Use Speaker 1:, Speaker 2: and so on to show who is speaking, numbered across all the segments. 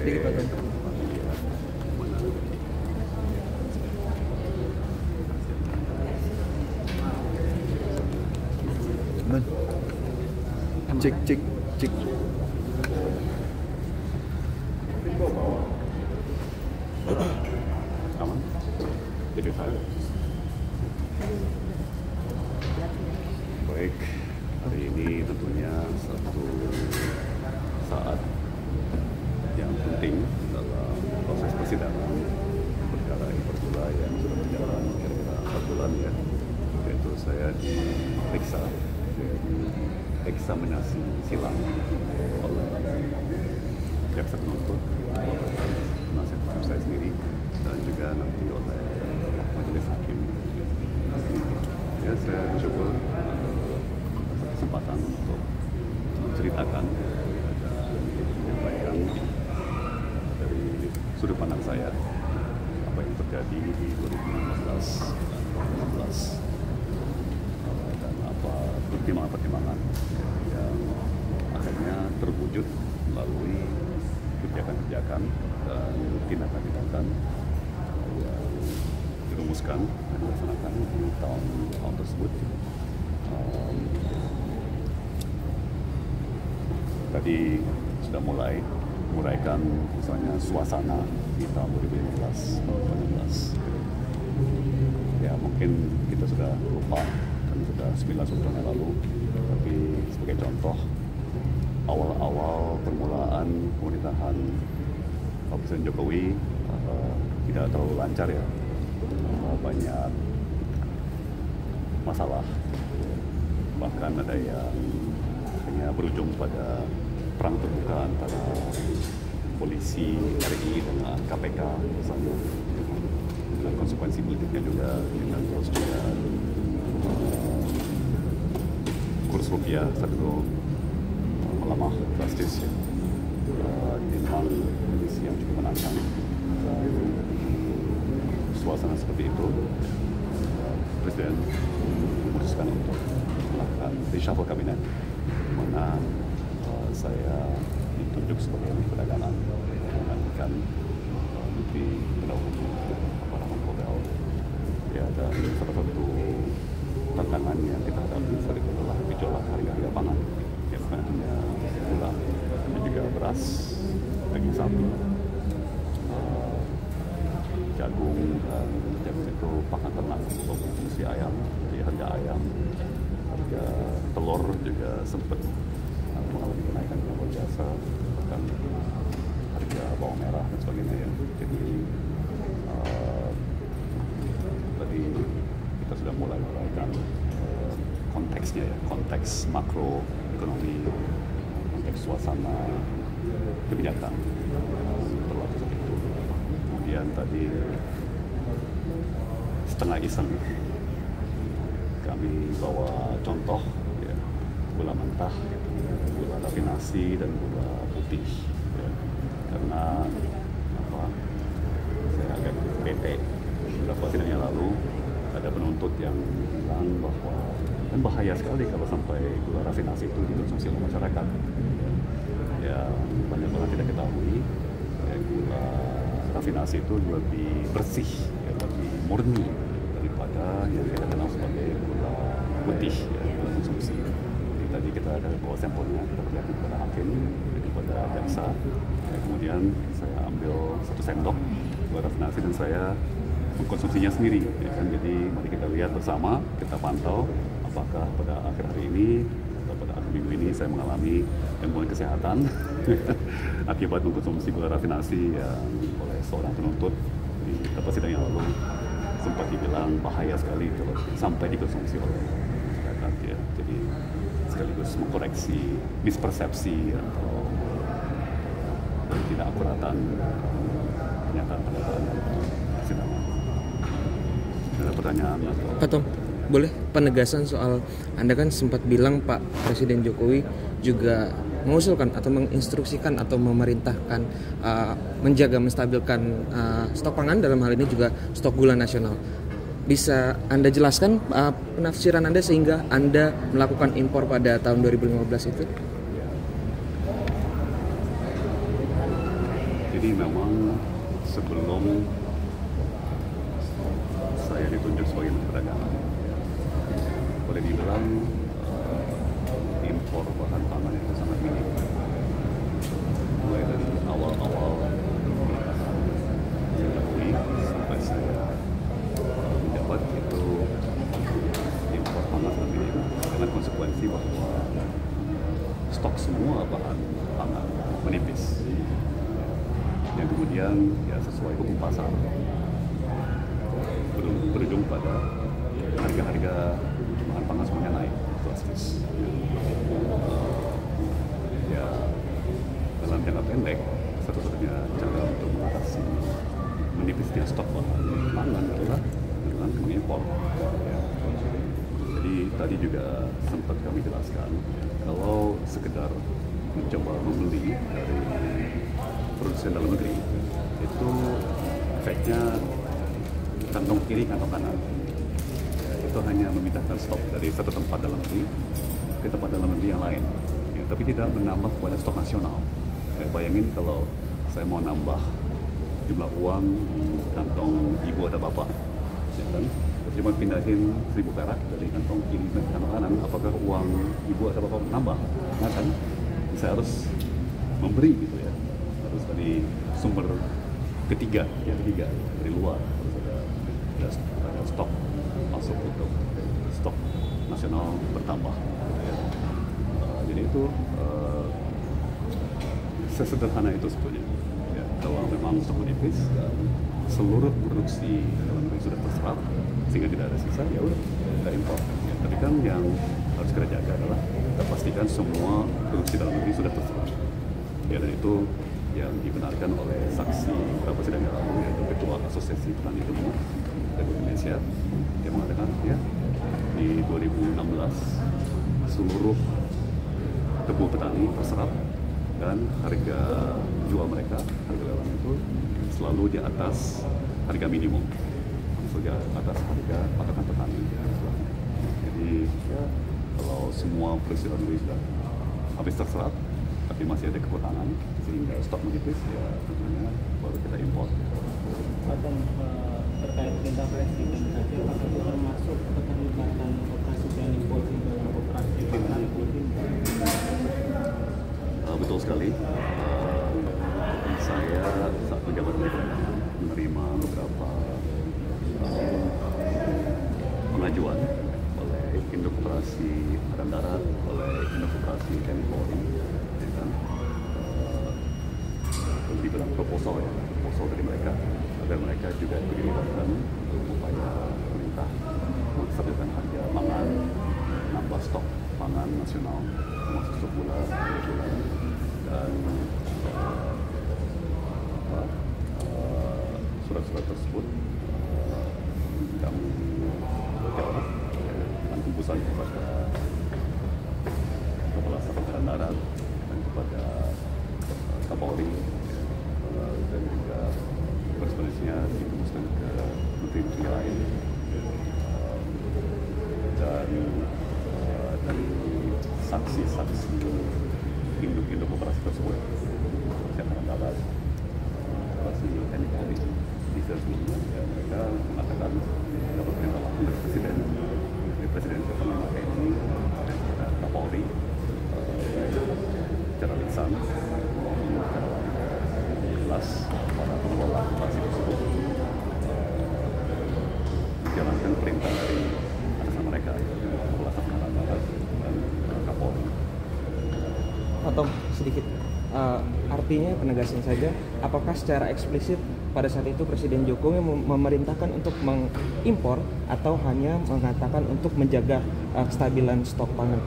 Speaker 1: sedikit Pak Tom.
Speaker 2: Cek cek cek.
Speaker 3: Aman? Jadi saya. Baik, hari ini tentunya satu saat yang penting dalam proses persidangan perkara Hiperbola yang sudah berjalan kira-kira 4 bulan ya, yaitu saya diperiksa eksaminasi silang oleh jaksa penuntut, penasihat hukum saya sendiri, dan juga nanti oleh majelis hakim. Ya, saya bersyukur kesempatan untuk menceritakan dan menyampaikan dari sudut pandang saya apa yang terjadi di 2016 dan 2016 dan apa pertimbangan-pertimbangan yang akhirnya terwujud melalui kebijakan-kebijakan dan tindakan-tindakan yang dirumuskan dan dilaksanakan di tahun tersebut. Tadi sudah menguraikan misalnya suasana di tahun 2015-2016. Ya mungkin kita sudah lupa dan sudah 9 tahun yang lalu, tapi sebagai contoh awal-awal permulaan pemerintahan Pak Presiden Jokowi tidak terlalu lancar ya, banyak masalah, bahkan ada yang akhirnya berujung pada perang terbuka antara polisi RI dengan KPK misalnya, dengan konsekuensi politiknya juga, dengan terus juga kurs rupiah saat itu melemah drastis ya. Memang kondisi yang cukup menantang. Suasana seperti itu, Presiden memutuskan untuk melakukan reshuffle kabinet, di mana saya ditunjuk sebagai Menteri Perdagangan menggantikan Menteri Pendahuluan Pak Rahman Powell. Ya, dan salah satu tantangan yang kita hadapi saat itu adalah gejolak harga pangan, ya bukan hanya gula, tapi juga beras, daging sapi, jagung itu pakan ternak untuk konsumsi ayam. Jadi harga ayam, harga telur juga sempat mengalami kenaikan yang luar biasa, bahkan harga bawang merah dan sebagainya ya. Jadi tadi kita sudah mulai-mulaikan konteksnya ya, konteks makro ekonomi, konteks suasana kebijakan berlaku seperti itu. Kemudian tadi setengah iseng kami bawa contoh ya, gula mentah, gula rafinasi dan gula putih ya. Karena saya agak bete beberapa sidang yang lalu ada penuntut yang bilang bahwa kan bahaya sekali kalau sampai gula rafinasi itu dikonsumsi oleh masyarakat ya, banyak orang tidak ketahui ya, gula rafinasi itu lebih bersih ya, lebih murni daripada yang kita kenal sebagai gula putih ya, gula konsumsi. Jadi tadi kita ada bawa sampelnya, kita perlihatkan kepada hakim, kepada jaksa ya, kemudian saya ambil 1 sendok gula rafinasi dan saya mengkonsumsinya sendiri ya kan. Jadi mari kita lihat bersama, kita pantau apakah pada akhir hari ini atau pada akhir minggu ini saya mengalami gangguan kesehatan akibat mengkonsumsi gula rafinasi yang oleh seorang penuntut di beberapa sidang yang lalu sempat dibilang bahaya sekali kalau sampai dikonsumsi oleh masyarakat ya. Jadi sekaligus mengkoreksi mispersepsi atau tidak akuratan pernyataan-pernyataan persidangan. Ada pertanyaan atau?
Speaker 1: Pak Tom, boleh penegasan soal Anda kan sempat bilang Pak Presiden Jokowi juga mengusulkan atau menginstruksikan atau memerintahkan menjaga menstabilkan stok pangan, dalam hal ini juga stok gula nasional. Bisa Anda jelaskan penafsiran Anda sehingga Anda melakukan impor pada tahun 2015 itu?
Speaker 3: Jadi memang sebelum saya ditunjuk sebagai Menteri Perdagangan, boleh dibilang impor bahan pangan itu sangat minim. Mulai dari awal-awal pemerintahan Jokowi sampai saya menjabat itu impor pangan sangat minim, dengan konsekuensi bahwa stok semua bahan pangan menipis. Yang kemudian ya sesuai hukum pasar berujung pada harga-harga bahan pangan semuanya naik drastis. Ya dalam jangka pendek satu-satunya cara untuk mengatasi menipisnya stok bahan pangan adalah dengan mengimpor. Ya. Jadi tadi juga sempat kami jelaskan kalau sekedar mencoba membeli dari produsen dalam negeri itu efeknya kantong kiri kantong kanan. Ya, itu hanya memindahkan stok dari satu tempat dalam negeri ke tempat dalam negeri yang lain, ya, tapi tidak menambah pada stok nasional. Ya, bayangin kalau saya mau nambah jumlah uang di kantong ibu ada bapak, ya kan? Cuma pindahin 1.000 perak dari kantong kiri ke kantong kanan, apakah uang ibu ada bapak nambah? Nah kan, saya harus memberi gitu ya, harus dari sumber ketiga dari luar, harus ada stok masuk untuk stok nasional bertambah gitu ya. Jadi itu sesederhana itu sebetulnya ya, kalau memang stok menipis dan seluruh produksi dalam negeri sudah terserap sehingga tidak ada sisa, ya udah kita impor ya. Tapi kan yang harus kita jaga adalah kita pastikan semua produksi dalam negeri sudah terserap ya, dan itu yang dibenarkan oleh saksi beberapa sidang yang lalu, yaitu Ketua Asosiasi Petani Tebu Republik Indonesia. Dia mengatakan ya di 2016 seluruh tebu petani terserap dan harga jual mereka, harga lelang itu selalu di atas harga minimum, maksudnya atas harga patokan petani. Jadi ya, kalau semua produksi dalam negeri sudah habis terserap tapi masih ada kekurangan sehingga stok menipis, ya tentunya baru kita impor.
Speaker 4: Bahkan terkait perintah presiden tadi, apakah itu termasuk keterlibatan operasi planning policy dalam operasi pangan policy?
Speaker 3: Betul sekali. Saya saat menjabat Menteri Perdagangan menerima beberapa pengajuan oleh Induk Koperasi Angkatan Darat, oleh Induk Koperasi TNI Polri, ya kan, dibilang proposal dari mereka agar mereka juga dilibatkan upaya pemerintah menstabilkan harga pangan, nambah stok pangan nasional termasuk stok gula, dan surat-surat tersebut kami jawab dengan tembusan kepada Kepala Staf Angkatan Darat dan kepada Kapolri, dan juga korespondensinya ditembuskan ke menteri-menteri lain, dan dari saksi-saksi induk-induk operasi tersebut, Angkatan Darat, operasi TNI Polri, bisa sebelumnya ya, mereka mengatakan dapat perintah langsung dari Presiden ke Panglima TNI dan Kapolri secara lisan secara jelas para pengelola operasi tersebut menjalankan perintah dari atasan mereka, Kepala Staf Angkatan Darat dan Kapolri.
Speaker 1: Atau sedikit artinya penegasan saja, apakah secara eksplisit pada saat itu Presiden Jokowi memerintahkan untuk mengimpor atau hanya mengatakan untuk menjaga kestabilan stok pangan?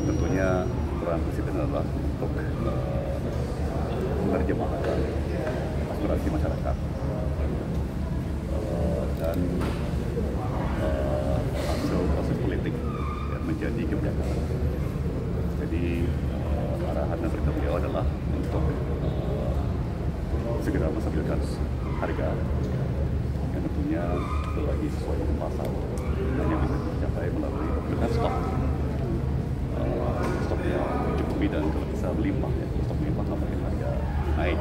Speaker 3: Tentunya peran Presiden adalah untuk menerjemahkan aspirasi masyarakat dan hasil proses politik ya, menjadi kebijakan. Jadi arahan dan perintah beliau adalah untuk segera menstabilkan harga yang tentunya lagi sesuai dengan pasar, hanya bisa dicapai melalui dengan stok yang cukup, dan kalau bisa melimpah ya, stok melimpah sampai harga naik.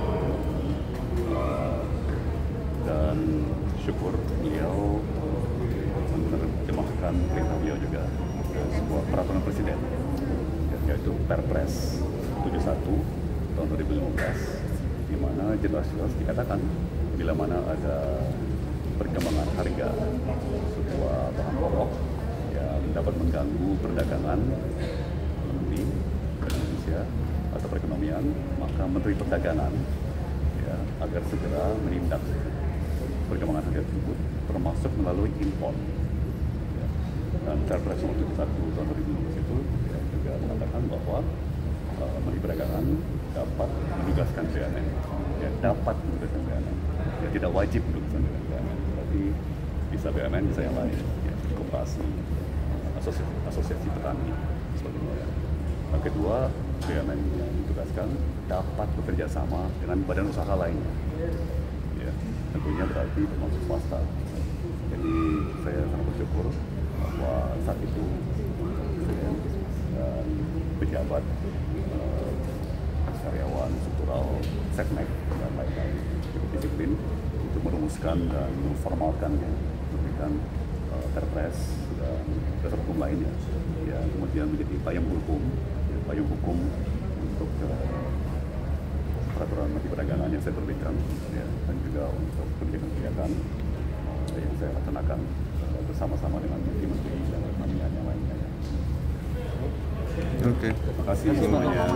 Speaker 3: Dan syukur beliau menerjemahkan perintah beliau juga ke sebuah peraturan presiden, yaitu Perpres 71 tahun 2015, di mana jelas-jelas dikatakan bila mana ada perkembangan harga sebuah bahan pokok yang dapat mengganggu perdagangan di Indonesia atau perekonomian, maka Menteri Perdagangan ya, agar segera menindak perkembangan harga tersebut, termasuk melalui impor. Ya. Dan Perpres 71 tahun 2015 itu ya, juga mengatakan bahwa Menteri Perdagangan dapat menugaskan BUMN, ya, dapat menugaskan BUMN, ya, tidak wajib menugaskan BUMN, tapi bisa BUMN, bisa yang lain, ya, koperasi, asosiasi petani, sebagainya. Yang kedua, BUMN yang ditugaskan dapat bekerja sama dengan badan usaha lainnya. Ya, tentunya berarti termasuk swasta. Jadi saya sangat bersyukur bahwa saat itu Presiden dan pejabat, karyawan, struktural, seknek dan lain-lain cukup disiplin untuk merumuskan dan memformalkan, ya, memberikan Perpres dan dasar hukum lainnya, ya, kemudian menjadi payung hukum untuk peraturan Menteri Perdagangan yang saya terbitkan, ya, dan juga untuk kebijakan-kebijakan yang saya laksanakan bersama-sama dengan menteri-menteri dan kementerian yang lainnya. Ya.
Speaker 1: Oke.
Speaker 3: Terima kasih semuanya.